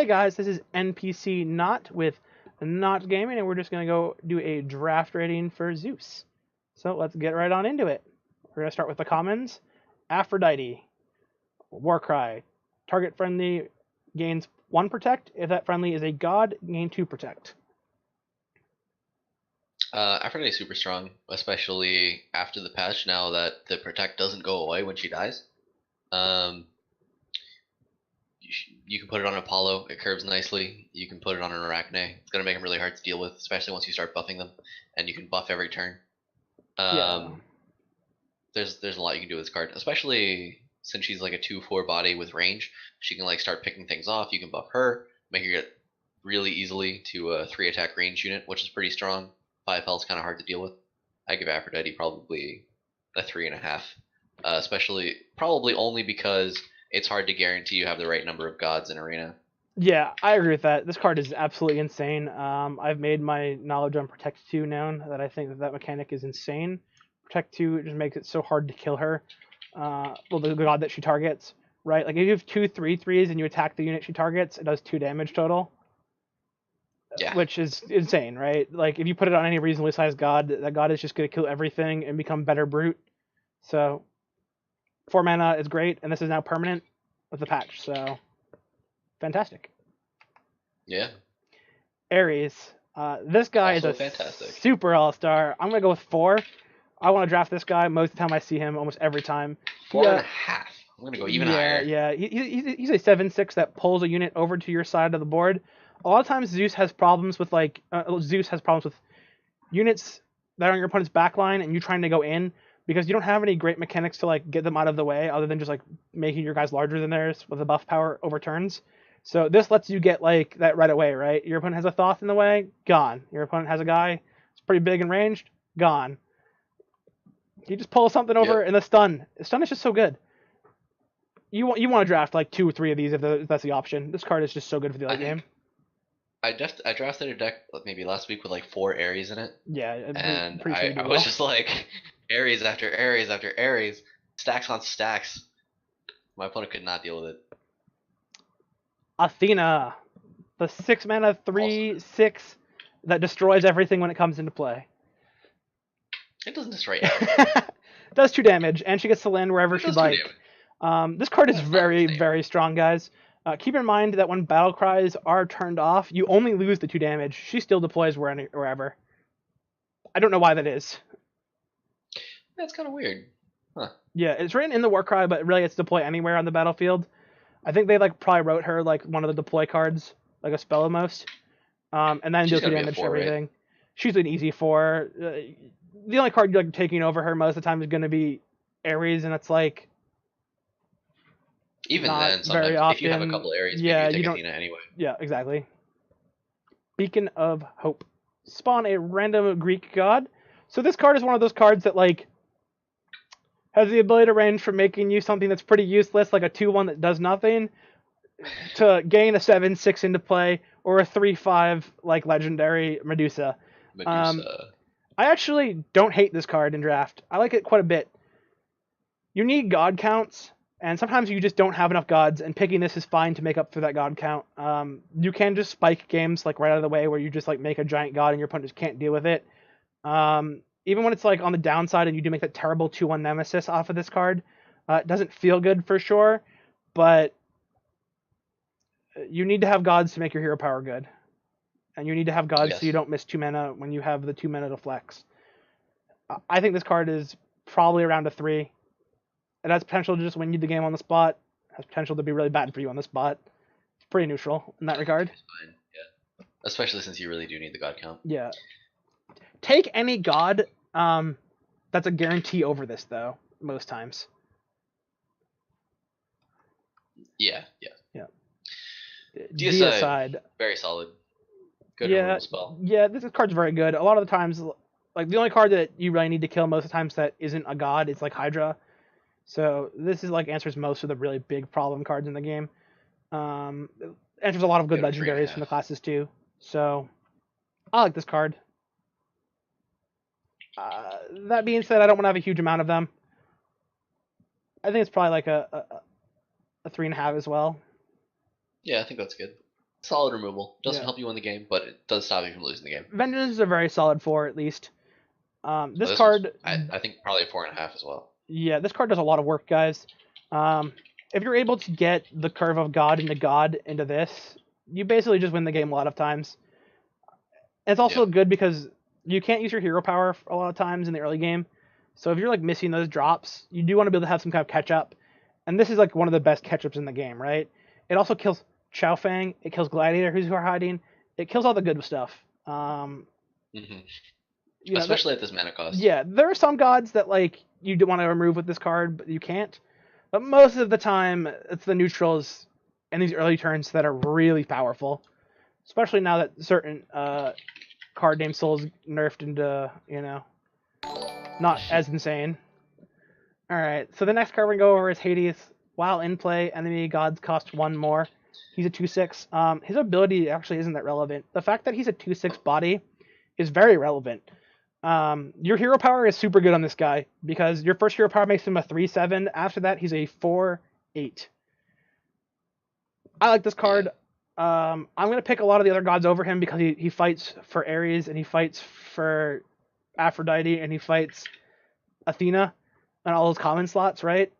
Hey guys, this is NPC Naut with Naut Gaming, and we're just going to go do a draft rating for Zeus. So let's get right on into it. We're going to start with the commons. Aphrodite, Warcry. Target friendly gains 1 protect. If that friendly is a god, gain 2 protect. Aphrodite's super strong, especially after the patch. Now that the protect doesn't go away when she dies, um, you can put it on Apollo. It curves nicely. You can put it on an Arachne. It's gonna make them really hard to deal with, especially once you start buffing them, and you can buff every turn. Yeah. There's a lot you can do with this card, especially since she's like a 2/4 body with range. She can like start picking things off. You can buff her, make her get really easily to a 3 attack range unit, which is pretty strong. 5 health's kind of hard to deal with. I give Aphrodite probably a 3.5, especially probably only because it's hard to guarantee you have the right number of gods in arena. Yeah, I agree with that. This card is absolutely insane. I've made my knowledge on Protect 2 known that I think that mechanic is insane. Protect 2 just makes it so hard to kill her. Well, the god that she targets, right? Like if you have 2/3/3s and you attack the unit she targets, it does 2 damage total. Yeah. Which is insane, right? Like if you put it on any reasonably sized god, that god is just going to kill everything and become better brute. So 4 mana is great, and this is now permanent with the patch. So fantastic. Yeah. Ares. This guy Also is a fantastic. super all-star. I'm gonna go with 4. I want to draft this guy most of the time I see him, almost every time. 4.5. I'm gonna go even higher. Yeah. He's a 7/6 that pulls a unit over to your side of the board. A lot of times Zeus has problems with units that are on your opponent's backline and you trying to go in because you don't have any great mechanics to like get them out of the way other than just like making your guys larger than theirs with the buff power over turns. So this lets you get like that right away, right? Your opponent has a Thoth in the way, gone. Your opponent has a guy, it's pretty big and ranged, gone. You just pull something over and the stun. The stun is just so good. You want to draft like 2 or 3 of these if that's the option. This card is just so good for the late game. I drafted a deck maybe last week with like 4 Ares in it. Yeah, and I was just like Ares after Ares after Ares, stacks on stacks. My opponent could not deal with it. Athena, the 6 mana 3/6 that destroys everything when it comes into play. It doesn't destroy everything. Does 2 damage, and she gets to land wherever she'd like. This card is very strong, guys. Keep in mind that when battle cries are turned off, you only lose the 2 damage. She still deploys wherever. I don't know why that is. That's kind of weird. Huh. Yeah, it's written in the war cry, but really it's deploy anywhere on the battlefield. I think they like probably wrote her like one of the deploy cards, like a spell almost, and then deal 2 damage to everything. Right? She's an easy 4. The only card you're like taking over her most of the time is going to be Ares, and it's like even then, sometimes if you have a couple Ares, you take Athena anyway. Yeah, exactly. Beacon of Hope. Spawn a random Greek god. So this card is one of those cards that like has the ability to range from making you something that's pretty useless, like a 2/1 that does nothing, to gain a 7/6 into play, or a 3/5 like legendary Medusa. I actually don't hate this card in draft. I like it quite a bit. You need god counts, and sometimes you just don't have enough gods, and picking this is fine to make up for that god count. You can just spike games like right out of the way where you just like make a giant god and your opponent just can't deal with it. Even when it's like on the downside and you do make that terrible 2/1 nemesis off of this card, it doesn't feel good for sure, but you need to have gods to make your hero power good. And you need to have gods so you don't miss 2 mana when you have the 2 mana to flex. I think this card is probably around a 3. It has potential to just win you the game on the spot. It has potential to be really bad for you on the spot. It's pretty neutral in that regard. It's fine, yeah. Especially since you really do need the god count. Yeah. Take any god that's a guarantee over this, though, most times. Yeah. DSide. Very solid. Good spell. Yeah, this card's very good. A lot of the times, like the only card that you really need to kill most of the times that isn't a god is like Hydra. So this is like answers most of the really big problem cards in the game. It answers a lot of good legendaries from the classes too. So I like this card. That being said, I don't want to have a huge amount of them. I think it's probably like a 3.5 as well. Yeah, I think that's good. Solid removal. Doesn't Yeah. help you win the game, but it does stop you from losing the game. Vengeance is a very solid 4 at least. This This one's, card, I think, probably a 4.5 as well. yeah, this card does a lot of work, guys. If you're able to get the Curve of God into this, you basically just win the game a lot of times. And it's also good because you can't use your hero power a lot of times in the early game. So if you're like missing those drops, you do want to be able to have some kind of catch up. And this is like one of the best catch ups in the game, right? It also kills Chao Fang. It kills Gladiator, who are hiding. It kills all the good stuff. Especially at this mana cost. Yeah, there are some gods that like you do want to remove with this card, but you can't. But most of the time, it's the neutrals and these early turns that are really powerful. Especially now that certain card named Souls nerfed into, not as insane. Alright, so the next card we're going to go over is Hades. While in play, enemy gods cost 1 more. He's a 2/6. His ability actually isn't that relevant. The fact that he's a 2/6 body is very relevant. Your hero power is super good on this guy because your first hero power makes him a 3/7. After that, he's a 4/8. I like this card. I'm gonna pick a lot of the other gods over him because he fights for Ares and he fights for Aphrodite and he fights Athena and all those common slots, right?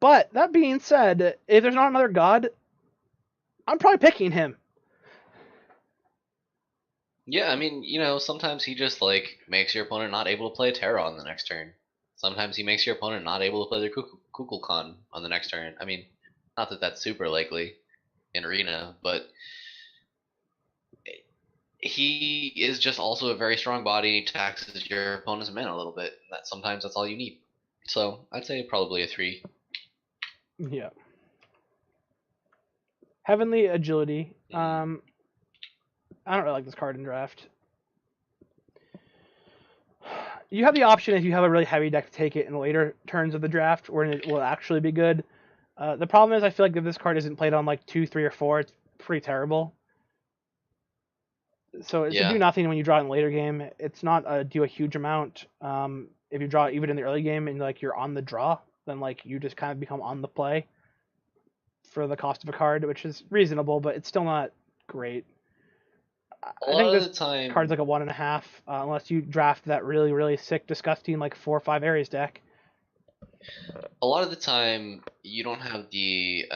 But that being said, if there's not another god, I'm probably picking him. Yeah, I mean, sometimes he just like makes your opponent not able to play Terra on the next turn. Sometimes he makes your opponent not able to play their Kukulkan on the next turn. I mean, not that that's super likely in Arena, but he is just also a very strong body. He taxes your opponent's mana a little bit. Sometimes that's all you need. So I'd say probably a 3. Yeah. Heavenly Agility. I don't really like this card in draft. You have the option if you have a really heavy deck to take it in the later turns of the draft, where it will actually be good. The problem is I feel like if this card isn't played on like 2, 3, or 4, it's pretty terrible. So it's a do nothing when you draw it in the later game. It's not do a huge amount. If you draw it even in the early game and like you're on the draw, then like you just kind of become on the play for the cost of a card, which is reasonable, but it's still not great. I think this card's like a 1.5, unless you draft that really, really sick, disgusting like 4 or 5 Ares deck. A lot of the time, you don't have the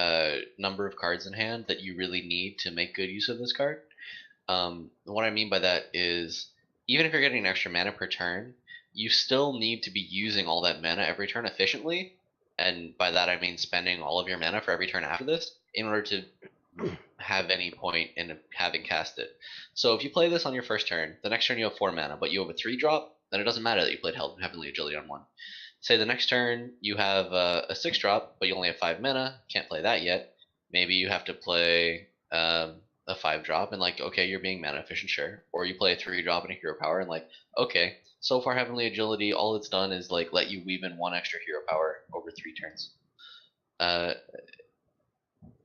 number of cards in hand that you really need to make good use of this card. What I mean by that is, even if you're getting an extra mana per turn, you still need to be using all that mana every turn efficiently, and by that I mean spending all of your mana for every turn after this in order to have any point in having cast it. So if you play this on your first turn, the next turn you have 4 mana, but you have a 3-drop, then it doesn't matter that you played Heavenly Agility on 1. Say the next turn you have a 6-drop, but you only have 5 mana, can't play that yet. Maybe you have to play a 5-drop and like, okay, you're being mana efficient, sure. Or you play a 3-drop and a hero power and like, okay, so far Heavenly Agility, all it's done is like let you weave in 1 extra hero power over 3 turns.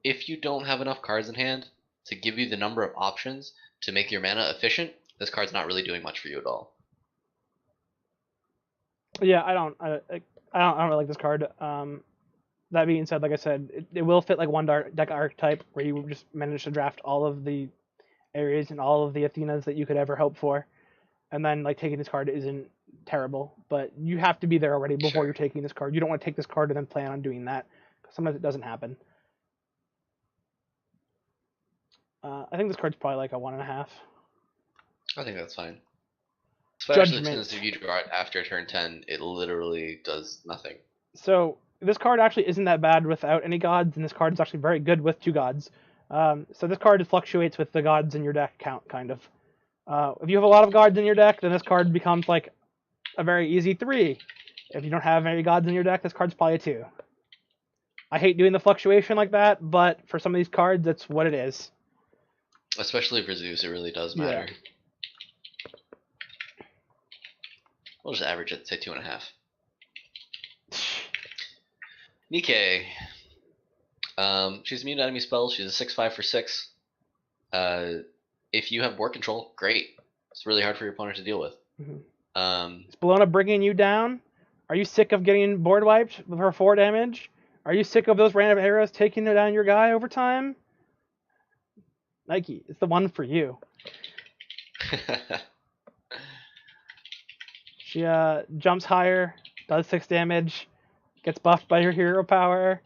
If you don't have enough cards in hand to give you the number of options to make your mana efficient, this card's not really doing much for you at all. Yeah, I don't really like this card. That being said, like I said, it will fit like one deck archetype where you just manage to draft all of the Ares and all of the Athenas that you could ever hope for, and then like taking this card isn't terrible, but you have to be there already before you're taking this card. You don't want to take this card and then plan on doing that, because sometimes it doesn't happen. I think this card's probably like a 1.5. I think that's fine. Especially since if you draw it after turn 10, it literally does nothing. So this card actually isn't that bad without any gods, and this card is actually very good with 2 gods. So this card fluctuates with the gods in your deck count, kind of. If you have a lot of gods in your deck, then this card becomes like a very easy 3. If you don't have any gods in your deck, this card's probably a 2. I hate doing the fluctuation like that, but for some of these cards, that's what it is. Especially for Zeus, it really does matter. Yeah. We'll just average it, say 2.5. Nikke. She's immune to enemy spells. She's a 6/5 for 6. If you have board control, great. It's really hard for your opponent to deal with. Is Bologna bringing you down? Are you sick of getting board wiped for 4 damage? Are you sick of those random arrows taking down your guy over time? Nike, it's the one for you. She jumps higher, does 6 damage, gets buffed by her hero power,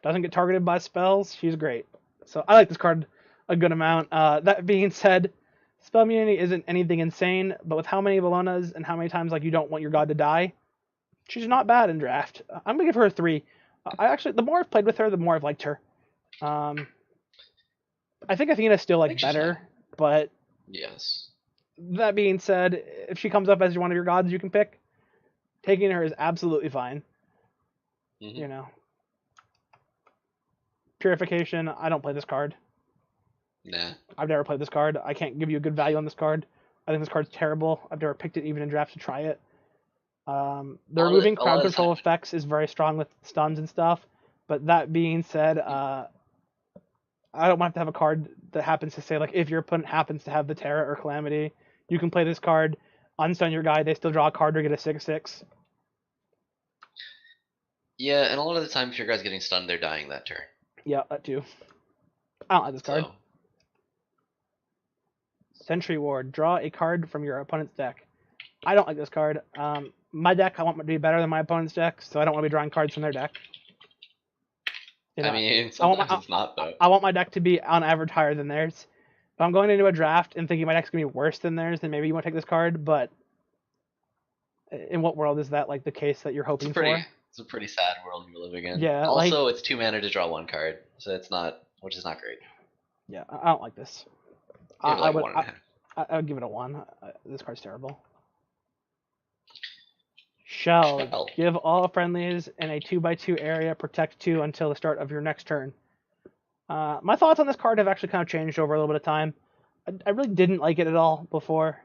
doesn't get targeted by spells. She's great. So I like this card a good amount. That being said, spell immunity isn't anything insane, but with how many Bellonas and how many times like you don't want your god to die, she's not bad in draft. I'm gonna give her a 3. The more I've played with her, the more I've liked her. I think Athena's still like better, but yes. That being said, if she comes up as one of your gods you can pick, taking her is absolutely fine. Mm-hmm. You know. Purification, I don't play this card. Nah. I've never played this card. I can't give you a good value on this card. I think this card's terrible. I've never picked it even in draft to try it. The removing crowd control effects is very strong with stuns and stuff. But that being said, I don't want to have a card that happens to say, like, if your opponent happens to have the Terra or Calamity, you can play this card, unstun your guy, they still draw a card or get a 6/6. Yeah, and a lot of the time, if your guy's getting stunned, they're dying that turn. Yeah, that too. I don't like this card. So. Sentry Ward. Draw a card from your opponent's deck. I don't like this card. My deck, I want to be better than my opponent's deck, so I don't want to be drawing cards from their deck. You know, I mean, sometimes it's not, though. I want my deck to be on average higher than theirs. If I'm going into a draft and thinking my deck's going to be worse than theirs, then maybe you want to take this card, but in what world is that like the case that you're hoping for? It's a pretty sad world you're living in. Yeah. Also, it's 2 mana to draw 1 card, so which is not great. Yeah, I don't like this. I would give it a 1. This card's terrible. Shell. Give all friendlies in a 2/2 area protect 2 until the start of your next turn. My thoughts on this card have actually kind of changed over a little bit of time. I really didn't like it at all before.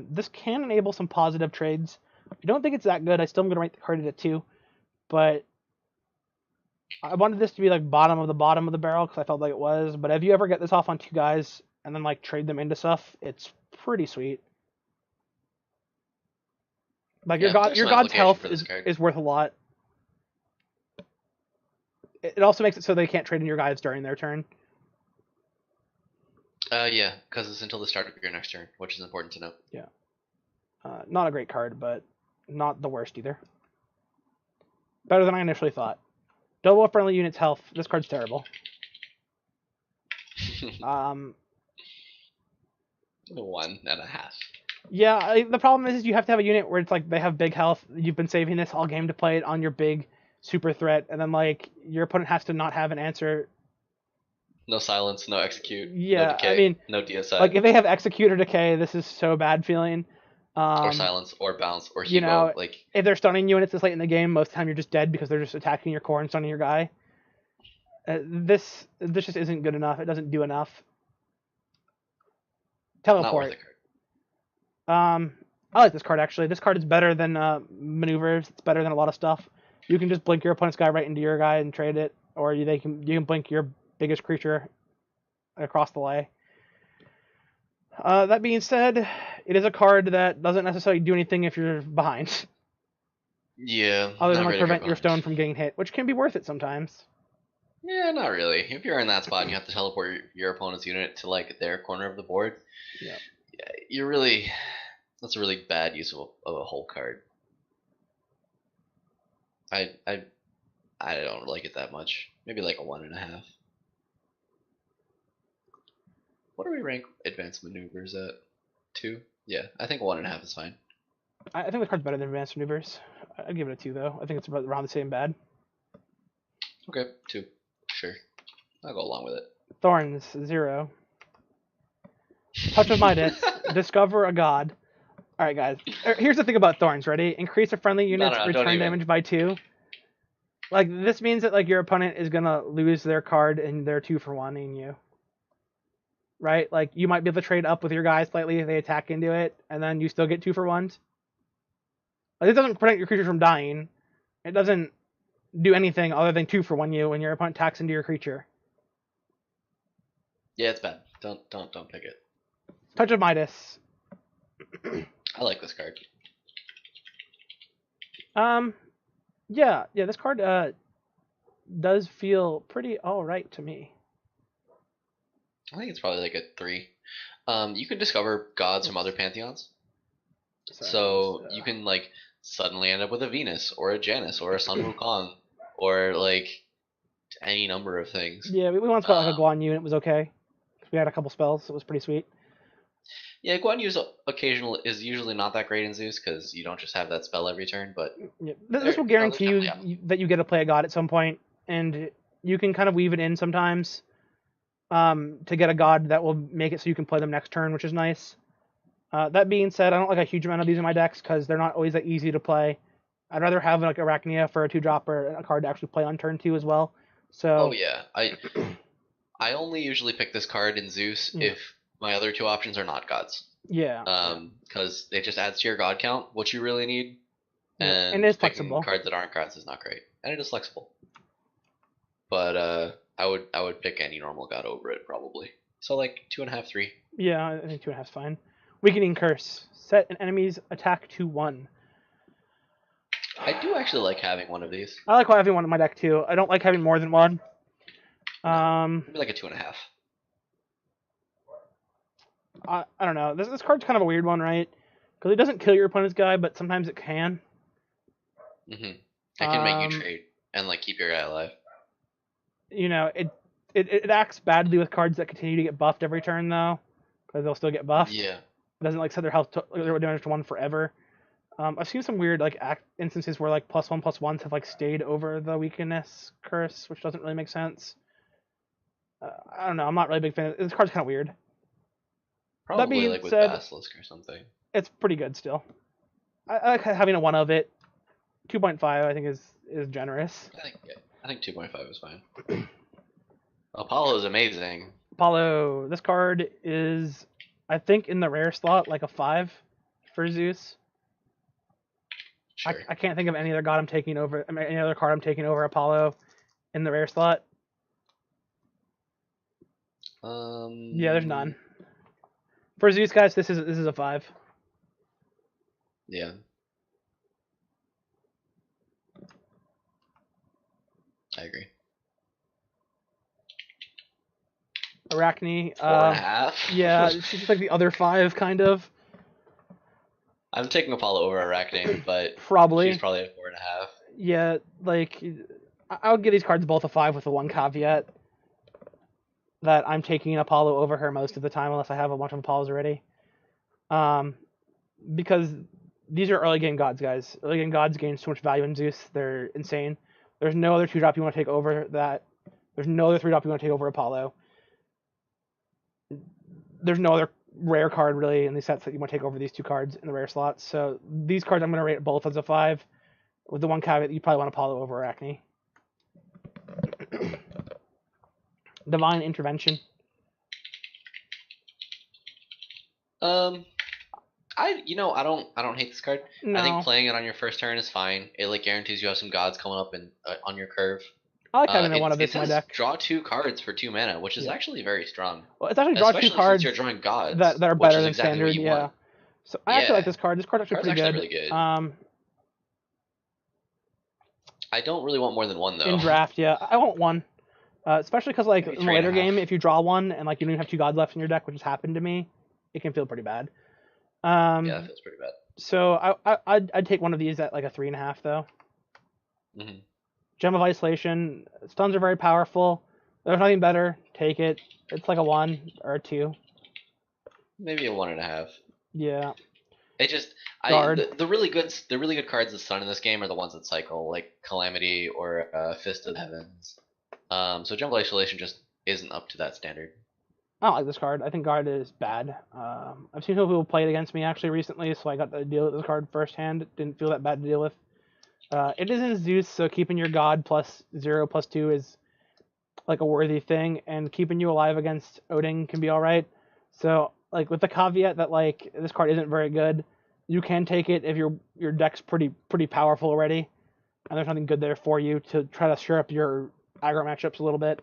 This can enable some positive trades. I don't think it's that good. I still am going to rank the card at a 2. But I wanted this to be like bottom of the barrel because I felt like it was. But if you ever get this off on 2 guys and then like trade them into stuff, it's pretty sweet. Like your god's health is worth a lot. It also makes it so they can't trade in your guys during their turn. Yeah, because it's until the start of your next turn, which is important to note. Yeah. Not a great card, but not the worst either. Better than I initially thought. Double friendly unit's health. This card's terrible. 1.5. Yeah, the problem is you have to have a unit where it's like they have big health. You've been saving this all game to play it on your big super threat, and then like your opponent has to not have an answer. No silence, no execute. Yeah, no decay, I mean, no DSI. Like if they have execute or decay, this is so bad feeling. Or silence, or bounce, or you know, like if they're stunning you and it's this late in the game, most of the time you're just dead because they're just attacking your core and stunning your guy. This just isn't good enough. It doesn't do enough. Teleport. Not worth the card. I like this card actually. This card is better than maneuvers. It's better than a lot of stuff. You can just blink your opponent's guy right into your guy and trade it, or you can blink your biggest creature across the way. That being said, it is a card that doesn't necessarily do anything if you're behind. Yeah. Other than like prevent your stone from getting hit, which can be worth it sometimes. Yeah, not really. If you're in that spot and you have to teleport your opponent's unit to like their corner of the board, yeah, that's a really bad use of a whole card. I don't like it that much. Maybe like a 1.5. What do we rank advanced maneuvers at? 2? Yeah, I think 1.5 is fine. I think the card's better than advanced maneuvers. I'd give it a 2 though. I think it's around the same bad. Okay, 2. Sure. I'll go along with it. Thorns, 0. Touch of Midas. Discover a god. Alright guys. Here's the thing about Thorns, ready? Increase a friendly unit's return damage by 2. Like, this means that like your opponent is gonna lose their card and they're 2-for-1-ing you. Right? Like, you might be able to trade up with your guy slightly if they attack into it, and then you still get 2-for-1s. Like, it doesn't prevent your creature from dying. It doesn't do anything other than 2-for-1 you when your opponent attacks into your creature. Yeah, it's bad. Don't pick it. Touch of Midas. I like this card. Yeah, this card does feel pretty alright to me. I think it's probably like a 3. You can discover gods from other pantheons, Sorry, so you can like suddenly end up with a Venus or a Janus or a Sun Wukong or like any number of things. yeah, we once got like a Um, Guan Yu and it was okay. We had a couple spells. It was pretty sweet. yeah, Guan Yu's occasional is usually not that great in Zeus because you don't just have that spell every turn, but Yeah. This will they're guarantee definitely you that you get to play a god at some point, and you can kind of weave it in sometimes to get a god that will make it so you can play them next turn, which is nice. That being said, I don't like a huge amount of these in my decks because they're not always that easy to play. I'd rather have like Arachnia for a 2-drop or a card to actually play on turn 2 as well. Oh So yeah, I only usually pick this card in Zeus yeah, if my other 2 options are not gods. yeah, Because it just adds to your god count, what you really need, yeah, and and it's picking flexible. cards that aren't cards is not great, and it is flexible. But I would pick any normal god over it probably. So like 2.5, 3. Yeah, I think 2.5 is fine. Weakening Curse. Set an enemy's attack to 1. I do actually like having one of these. I like having one in my deck too. I don't like having more than one. No, maybe like a 2.5. I don't know. This card's kind of a weird one, right? Because it doesn't kill your opponent's guy, but sometimes it can. It can make you Um, trade and like keep your guy alive. you know, it acts badly with cards that continue to get buffed every turn though, because they'll still get buffed. Yeah. It doesn't like set their health to, their damage to 1 forever. I've seen some weird like instances where like +1/+1s have like stayed over the weakness curse, which doesn't really make sense. I don't know. I'm not really a big fan. This card's kind of weird. That Probably being like with said, Basilisk or something. it's pretty good still. I like having a 1 of it. 2.5 I think is generous. I think 2.5 is fine. Apollo is amazing. Apollo. This card is, I think, in the rare slot like a 5 for Zeus. Sure. I can't think of any other god I'm taking over. I mean, any other card I'm taking over Apollo in the rare slot. Yeah, there's none. For Zeus, guys, this is a 5. Yeah. I agree. Arachne. 4.5. Yeah, she's just like the other 5, kind of. I'm taking Apollo over Arachne, but Probably. she's probably at 4.5. Yeah, like I'll give these cards both a 5 with the one caveat that I'm taking Apollo over her most of the time unless I have a bunch of Apollos already. Because these are early game gods, guys. Early game gods gain so much value in Zeus. They're insane. There's no other 2-drop you want to take over that. There's no other 3-drop you want to take over Apollo. There's no other rare card really in these sets that you want to take over these 2 cards in the rare slots. So these cards I'm going to rate both as a 5, with the one caveat that you probably want Apollo over Arachne. Divine Intervention. I don't hate this card. No. I think playing it on your first turn is fine. It like guarantees you have some gods coming up and on your curve. I like having one of this it in my does deck. draw 2 cards for 2 mana, which is actually very strong. Well, it's actually draw 2 Especially cards since you're drawing gods that are which better is than exactly standard. what you Yeah. want. So I actually Yeah. like this card. This card's actually Card's pretty actually good. really good. I don't really want more than 1 though. In draft, yeah, I want 1. Especially because like Maybe in the later 3.5. game, if you draw 1 and like you don't even have 2 gods left in your deck, which has happened to me, it can feel pretty bad. Yeah, that feels pretty bad. So I'd take one of these at like a 3.5 though. Mm-hmm. Gem of Isolation. Stuns are very powerful. There's nothing better. Take it. It's like a 1 or a 2. Maybe a 1.5. Yeah. It just the really good cards that stun in this game are the ones that cycle, like Calamity or Fist of the Heavens. So Gem of Isolation just isn't up to that standard. I don't like this card. I think guard is bad. I've seen people play it against me actually recently, so I got to deal with this card firsthand. It didn't feel that bad to deal with. It is in Zeus, so keeping your god +0/+2 is like a worthy thing, and keeping you alive against Odin can be alright. So like with the caveat that like this card isn't very good, you can take it if your deck's pretty powerful already, and there's nothing good there for you to try to shore up your aggro matchups a little bit.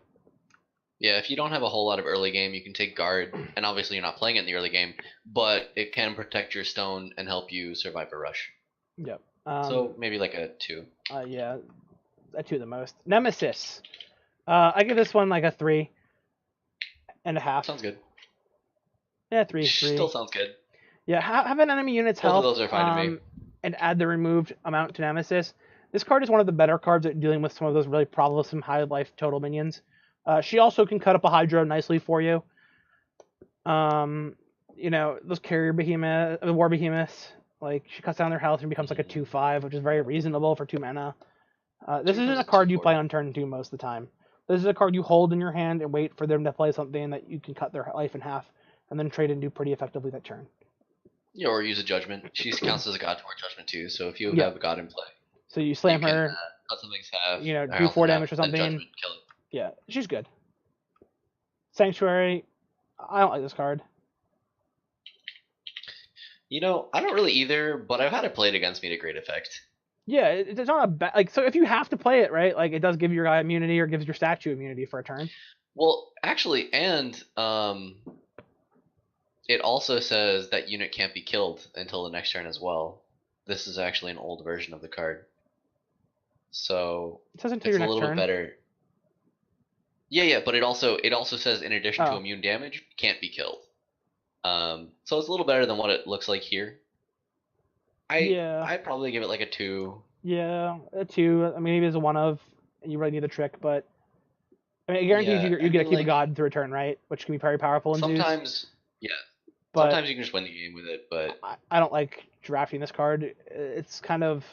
Yeah, if you don't have a whole lot of early game, you can take guard, and obviously you're not playing it in the early game, but it can protect your stone and help you survive a rush. Yep. So maybe like a 2. Yeah, a 2 the most. Nemesis. I give this one like a 3. and a half. Sounds good. Yeah, 3, 3. Still sounds good. Yeah, have an enemy unit's Both of health, those are fine to me. and add the removed amount to Nemesis. This card is one of the better cards at dealing with some of those really troublesome high life total minions. She also can cut up a Hydro nicely for you. You know, those carrier behemoth, the war behemoths, like she cuts down their health and becomes like a 2/5, which is very reasonable for 2 mana. This isn't a card you play on turn 2 most of the time. This is a card you hold in your hand and wait for them to play something that you can cut their life in half, and then trade and do pretty effectively that turn. Yeah, or use a judgment. She counts as a god toward judgment too. So if you Yeah. have a god in play, So you slam you can, her, cut something's half. you know, or do health 4 in half, damage or then something. judgment, kill it. Yeah, she's good. Sanctuary, I don't like this card. You know, I don't really either, but I've had it played against me to great effect. Yeah, it's not a bad, like, so if you have to play it, right, like, it does give your guy immunity or gives your statue immunity for a turn. Well, actually, and it also says that unit can't be killed until the next turn as well. This is actually an old version of the card. So It says until it's your a next little turn. bit better. Yeah, but it also says in addition to Oh. immune damage, can't be killed. So it's a little better than what it looks like here. Yeah. I'd probably give it like a 2. Yeah, a 2. I mean, maybe it's a 1 of, and you really need the trick, but I mean, it guarantees you get to keep a god to return, right? Which can be very powerful in Zeus. Sometimes, yeah. But sometimes you can just win the game with it, but I don't like drafting this card. It's kind of,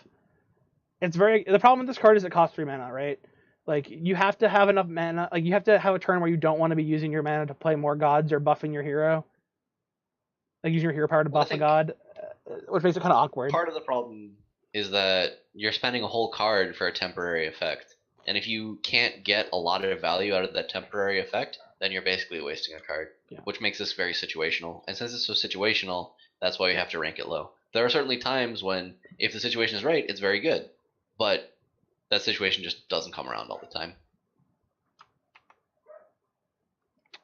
it's very, the problem with this card is it costs 3 mana, right? Like, you have to have enough mana, like, you have to have a turn where you don't want to be using your mana to play more gods or buffing your hero. Like, using your hero power to buff a god, which makes it kind of awkward. Part of the problem is that you're spending a whole card for a temporary effect. And if you can't get a lot of value out of that temporary effect, then you're basically wasting a card, which makes this very situational. And since it's so situational, that's why you have to rank it low. There are certainly times when, if the situation is right, it's very good. But that situation just doesn't come around all the time.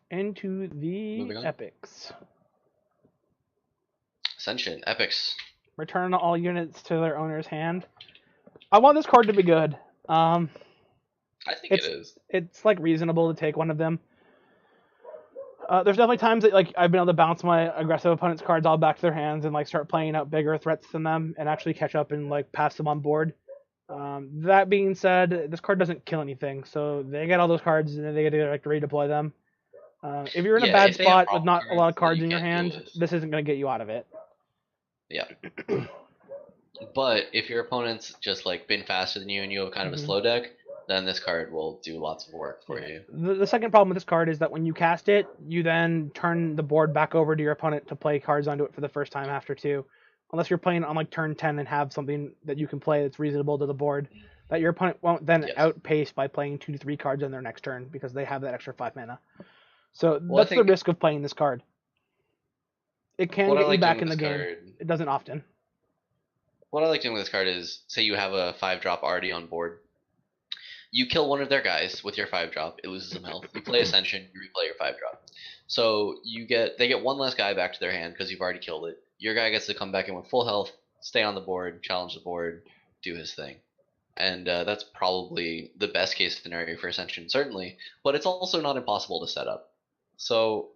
Into the epics. Ascension, epics. Return all units to their owner's hand. I want this card to be good. I think it is. It's like reasonable to take one of them. There's definitely times that like I've been able to bounce my aggressive opponent's cards all back to their hands and like start playing out bigger threats than them and actually catch up and like pass them on board. That being said, this card doesn't kill anything, so they get all those cards and then they get to like redeploy them. If you're in a bad spot with not a lot of cards in your hand, this isn't going to get you out of it. Yeah. But if your opponent's just like been faster than you and you have kind of a slow deck, then this card will do lots of work for you. The second problem with this card is that when you cast it, you then turn the board back over to your opponent to play cards onto it for the first time after 2. Unless you're playing on like turn 10 and have something that you can play that's reasonable to the board, that your opponent won't then outpace by playing 2 to 3 cards on their next turn because they have that extra 5 mana. So that's the risk of playing this card. It can get you back in the game. It doesn't often. What I like doing with this card is, say you have a 5-drop already on board. You kill one of their guys with your 5-drop, it loses some health. You play Ascension, you replay your 5-drop. So they get one less guy back to their hand because you've already killed it. Your guy gets to come back in with full health, stay on the board, challenge the board, do his thing. And that's probably the best case scenario for Ascension, certainly. But it's also not impossible to set up. So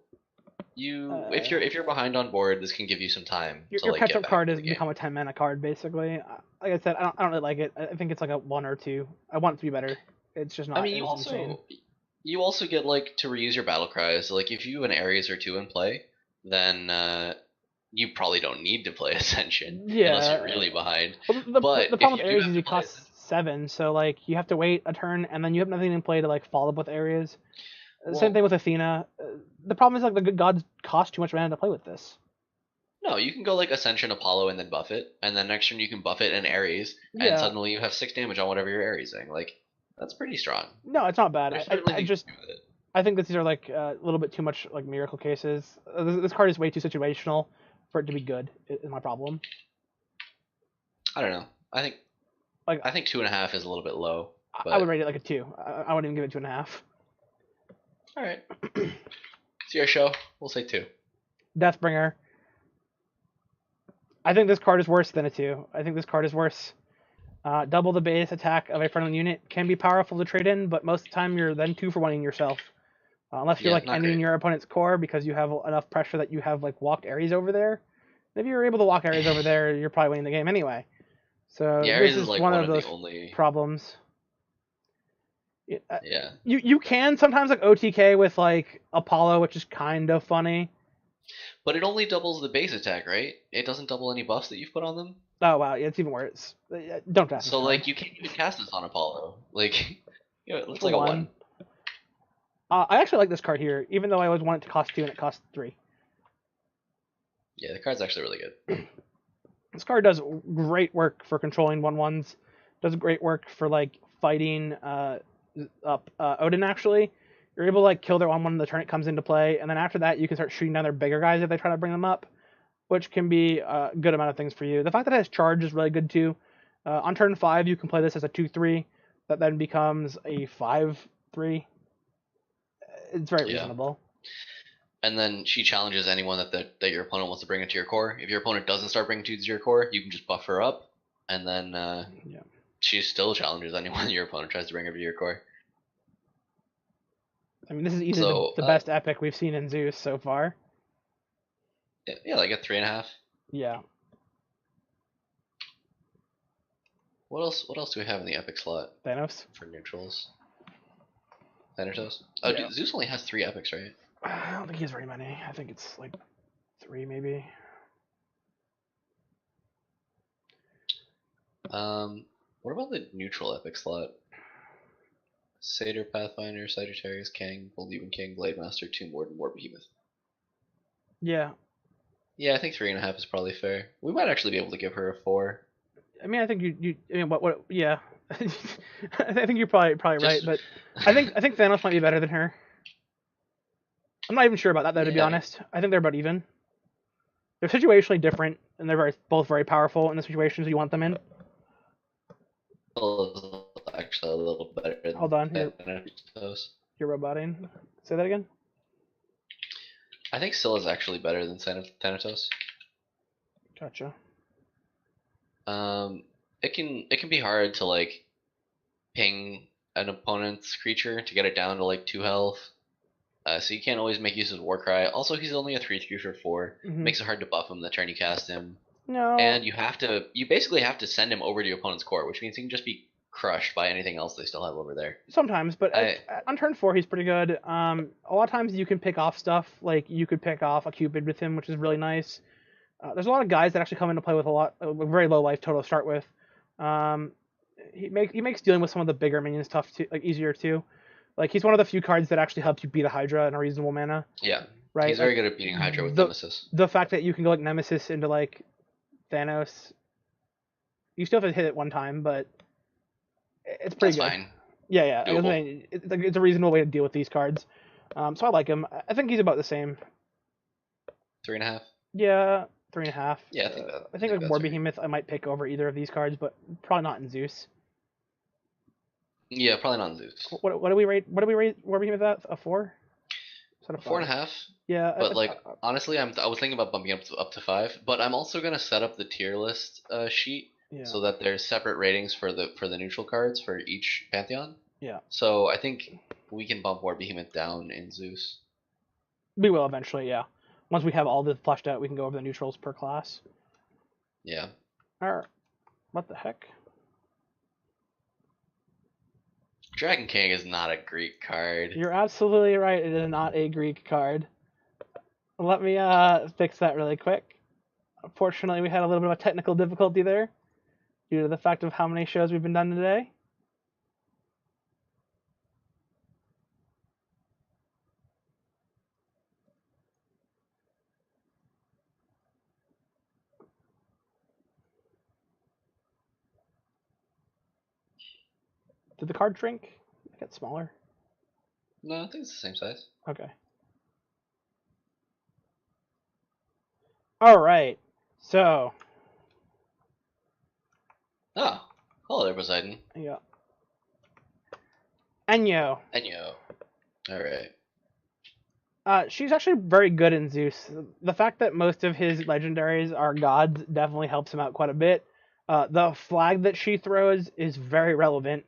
if you're behind on board, this can give you some time. Your catch-up card has become a 10 mana card, basically. Like I said, I don't really like it. I think it's like a 1 or 2. I want it to be better. It's just not. I mean, you also get like to reuse your battle cries. Like if you have an Ares or 2 in play, then you probably don't need to play Ascension unless you're really behind. Well, the problem with Ares is it costs 7, so like you have to wait a turn, and then you have nothing in play to like follow up with Ares. Same thing with Athena. The problem is like the good gods cost too much mana to play with this. No, you can go like Ascension Apollo and then buff it, and then next turn you can buff it and Ares, and suddenly you have 6 damage on whatever you're Aresing. Like that's pretty strong. No, it's not bad. I think that these are like a little bit too much like miracle cases. This card is way too situational for it to be good. Is my problem. I don't know. I think 2.5 is a little bit low. I would rate it like a 2. I wouldn't even give it 2.5. All right. It's your show. We'll say 2. Deathbringer. I think this card is worse than a 2. I think this card is worse. Double the base attack of a friendly unit can be powerful to trade in, but most of the time you're then 2 for 1-ing yourself. unless you're Yeah, like not ending great. your opponent's core because you have enough pressure that you have like walked Ares over there. If you're able to walk Ares over there, you're probably winning the game anyway. So Yeah, this Ares is is like one one of of the those only. problems. Yeah, You can sometimes like OTK with like Apollo, which is kind of funny. but it only doubles the base attack, right? It doesn't double any buffs that you've put on them. Oh wow, yeah, it's even worse. Don't draft this So card. like you can't even cast this on Apollo. Like, it looks For like a one, one. I actually like this card here, even though I always want it to cost 2 and it costs 3. Yeah, the card's actually really good. This card does great work for controlling 1/1s. Does great work for like fighting up Odin. Actually, you're able to like kill their 1/1 when the turn it comes into play, and then after that you can start shooting down their bigger guys if they try to bring them up, which can be a good amount of things for you. The fact that it has charge is really good too. On turn 5, you can play this as a 2/3 that then becomes a 5/3. It's very Yeah. reasonable. And then she challenges anyone that your opponent wants to bring into your core. If your opponent doesn't start bringing dudes to your core, you can just buff her up, and then Yeah. she still challenges anyone your opponent tries to bring over to your core. I mean, this is easily So the best epic we've seen in Zeus so far. yeah, like a 3.5. Yeah. What else? What else do we have in the epic slot Thanos. for neutrals? Thanatos. Oh, Yeah. Zeus only has 3 epics, right? I don't think he has very many. I think it's like 3 maybe. What about the neutral epic slot? Satyr, Pathfinder, Sagittarius, King, Believing King, Blade Master, Tomb Warden, War Behemoth. Yeah. Yeah, I think 3.5 is probably fair. We might actually be able to give her a 4. I mean, I think I mean, what? Yeah. I think you're probably right, Just but I think Thanos might be better than her. I'm not even sure about that though, to be yeah, honest. I think they're about even. They're situationally different, and they're both very powerful in the situations you want them in. actually a little better Hold than on, Thanatos. you're roboting. Say that again. I think Scylla's actually better than Thanatos. Gotcha. It can be hard to like ping an opponent's creature to get it down to like 2 health. So you can't always make use of Warcry. Also, he's only a 3/3 for 4. Mm-hmm. Makes it hard to buff him the turn you cast him. No. And you basically have to send him over to your opponent's core, which means he can just be crushed by anything else they still have over there. Sometimes, but on turn 4 he's pretty good. A lot of times you can pick off stuff, like you could pick off a Cupid with him, which is really nice. There's a lot of guys that actually come into play with a very low life total to start with. He makes dealing with some of the bigger minions tough too, like easier too. Like he's one of the few cards that actually helps you beat a Hydra in a reasonable mana. Yeah, right. He's very good at beating Hydra with Nemesis. The fact that you can go like Nemesis into like Thanos, you still have to hit it one time, but it's pretty good. Fine. Yeah. It's a reasonable way to deal with these cards. So I like him. I think he's about the same. 3.5. Yeah, 3.5. Yeah, I think like War Behemoth I might pick over either of these cards, but probably not in Zeus. Yeah, probably not in Zeus. What do we rate War Behemoth at? A 4? Is that a 4.5? Yeah. But honestly, I was thinking about bumping up to 5. But I'm also gonna set up the tier list sheet so that there's separate ratings for the neutral cards for each pantheon. Yeah. So I think we can bump War Behemoth down in Zeus. We will eventually, yeah. Once we have all this fleshed out, we can go over the neutrals per class. Yeah. Alright. What the heck? Dragon King is not a Greek card. You're absolutely right. It is not a Greek card. Let me fix that really quick. Unfortunately, we had a little bit of a technical difficulty there due to the fact of how many shows we've been done today. Did the card shrink? Get smaller? No, I think it's the same size. Okay. Alright. So. Oh. Hello there, Poseidon. Yeah. Enyo. Alright. She's actually very good in Zeus. The fact that most of his legendaries are gods definitely helps him out quite a bit. The flag that she throws is very relevant.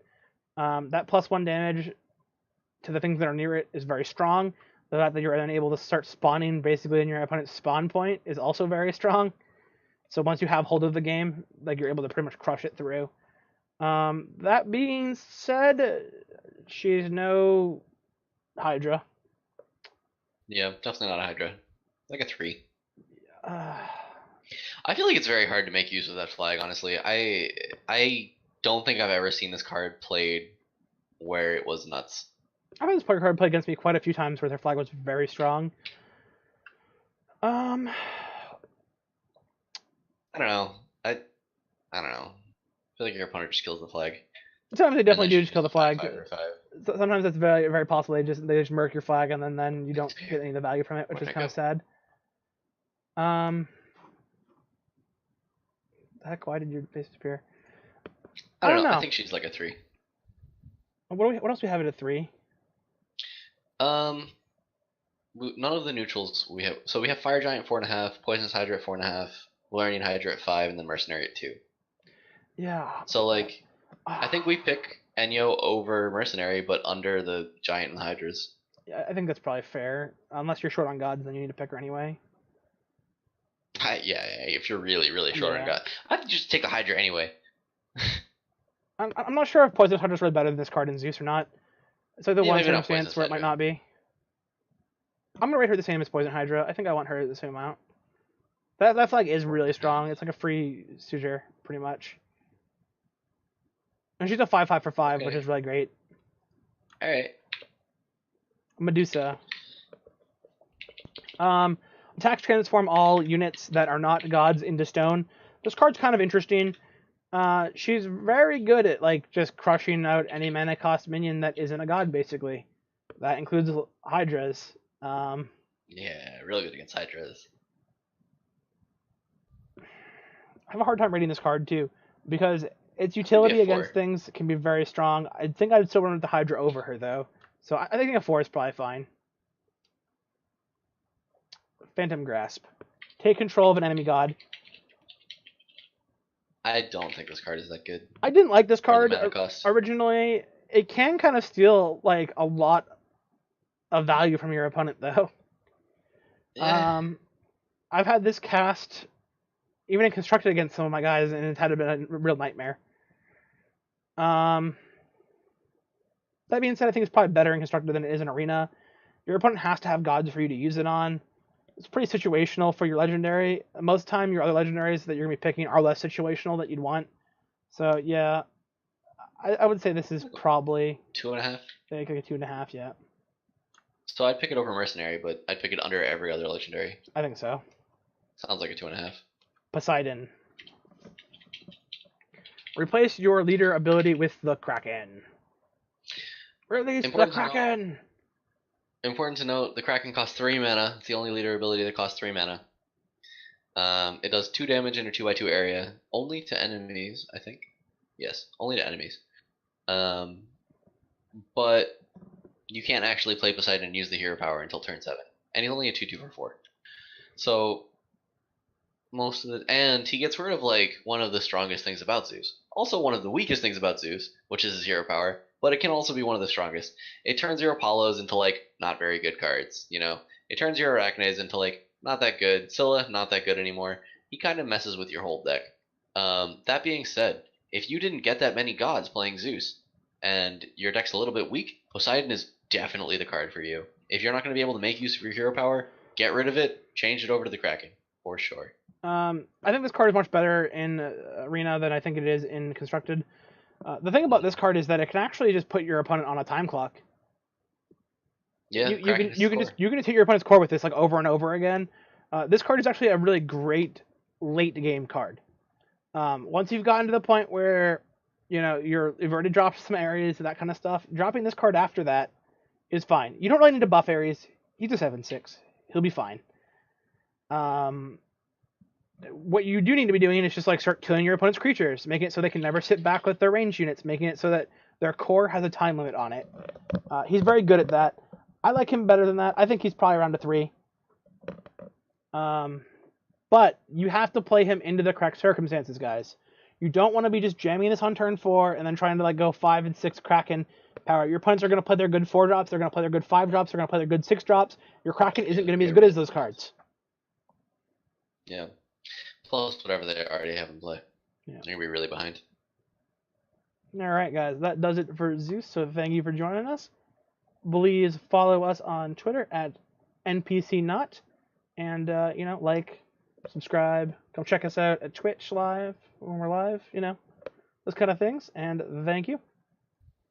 That +1 damage to the things that are near it is very strong. The fact that you're then able to start spawning basically in your opponent's spawn point is also very strong. So once you have hold of the game, like you're able to pretty much crush it through. That being said, she's no Hydra. Yeah, definitely not a Hydra. Like a 3. Uh, I feel like it's very hard to make use of that flag, honestly. I don't think I've ever seen this card played where it was nuts. I've had this player card play against me quite a few times where their flag was very strong. I don't know. I don't know. I feel like your opponent just kills the flag. Sometimes they definitely And then do she just kill the just flag. 5/5. Sometimes it's very very possible they just murk your flag and then you don't get any of the value from it, which Or is pick kind of up. sad. Heck, why did your face disappear? I don't know. I think she's like a 3. What else do we have at a 3? None of the neutrals we have. So we have Fire Giant 4.5, Poisonous Hydra at 4.5, Valerian Hydra at 5, and then Mercenary at 2. Yeah. So like, I think we pick Enyo over Mercenary, but under the Giant and Hydras. Yeah, I think that's probably fair. Unless you're short on gods, then you need to pick her anyway. Yeah, if you're really, really short on God, I'd just take the Hydra anyway. I'm not sure if Poisonous Hydra is really better than this card in Zeus or not. It's like the one maybe not circumstance Poisonous where it might Hydra. not be. I'm gonna rate her the same as Poison Hydra. I think I want her the same amount. That flag is really strong. It's like a free suture, pretty much. And she's a 5/5 for 5, which Okay. is really great. Alright. Medusa. Attacks transform all units that are not gods into stone. This card's kind of interesting. She's very good at like just crushing out any mana cost minion that isn't a god, basically. That includes Hydras. Yeah, really good against Hydras. I have a hard time rating this card too, because its utility Maybe a 4. against things can be very strong. I think I'd still run with the Hydra over her though, so I think a 4 is probably fine. Phantom Grasp. Take control of an enemy god. I don't think this card is that good. I didn't like this For the card mana cost. originally. It can kind of steal like a lot of value from your opponent though. Yeah. I've had this cast even in constructed against some of my guys, and it's had been a real nightmare. That being said, I think it's probably better in constructed than it is in arena. Your opponent has to have gods for you to use it on. It's pretty situational for your legendary. Most of the time, your other legendaries that you're going to be picking are less situational that you'd want. So, yeah, I would say this is probably 2.5. like a 2.5, yeah. So I'd pick it over Mercenary, but I'd pick it under every other legendary. I think so. Sounds like a 2.5. Poseidon. Replace your leader ability with the Kraken. Release the Kraken! Important to note, the Kraken costs 3 mana. It's the only leader ability that costs 3 mana. It does 2 damage in a 2x2 area. Only to enemies, I think. Yes, only to enemies. But you can't actually play Poseidon and use the hero power until turn 7. And he's only a 2/2 for 4. So, most of the... And he gets rid of, like, one of the strongest things about Zeus. Also one of the weakest things about Zeus, which is his hero power. But it can also be one of the strongest. It turns your Apollos into, like, not very good cards, you know? It turns your Arachnes into, like, not that good. Scylla, not that good anymore. He kind of messes with your whole deck. That being said, if you didn't get that many gods playing Zeus, and your deck's a little bit weak, Poseidon is definitely the card for you. If you're not going to be able to make use of your hero power, get rid of it, change it over to the Kraken, for sure. I think this card is much better in Arena than I think it is in Constructed. The thing about this card is that it can actually just put your opponent on a time clock. Yeah, you can just hit your opponent's core with this like over and over again. This card is actually a really great late game card. Once you've gotten to the point where you've already dropped some Ares and that kind of stuff, dropping this card after that is fine. You don't really need to buff Ares. He's a 7/6. He'll be fine. What you do need to be doing is just like start killing your opponent's creatures, making it so they can never sit back with their range units, making it so that their core has a time limit on it. He's very good at that. I like him better than that. I think he's probably around a 3. But you have to play him into the correct circumstances, guys. You don't want to be just jamming this on turn 4 and then trying to like go 5 and 6 Kraken power. Your opponents are going to play their good 4-drops. They're going to play their good 5-drops. They're going to play their good 6-drops. Your Kraken isn't going to be as good as those cards. Yeah. Plus whatever they already have in play. Yeah. They're going to be really behind. All right, guys. That does it for Zeus. So thank you for joining us. Please follow us on Twitter at NPCNaut. And, like, subscribe. Come check us out at Twitch live when we're live, those kind of things. And thank you.